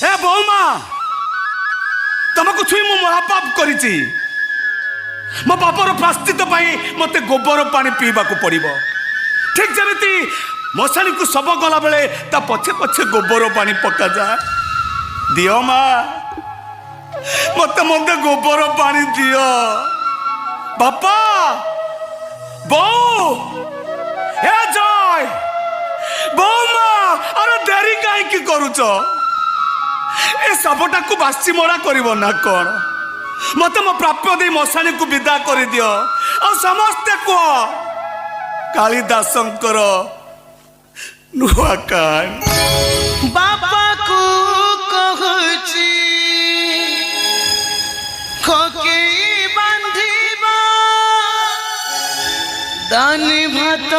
ए बौमा तुमको छुई मु महापाप करी मो पापर प्राश्चित मत गोबर पानी पीवा को पड़ो ठीक जमी मशाणी को शब गला बेले ता पछे पछे गोबर पानी पका जा दियो माँ मत मत गोबर पानी दियो बापा बो हे जय बौमा अरे देरी कहीं करुच ए सबटा को बासी मरा करिवो ना कौन मत मो प्राप्य दे मशाणी को विदा कर दियो और समस्ते कह कालिदासंकर नुआ कान बापा को कहची खोके बांधिबा दानी भात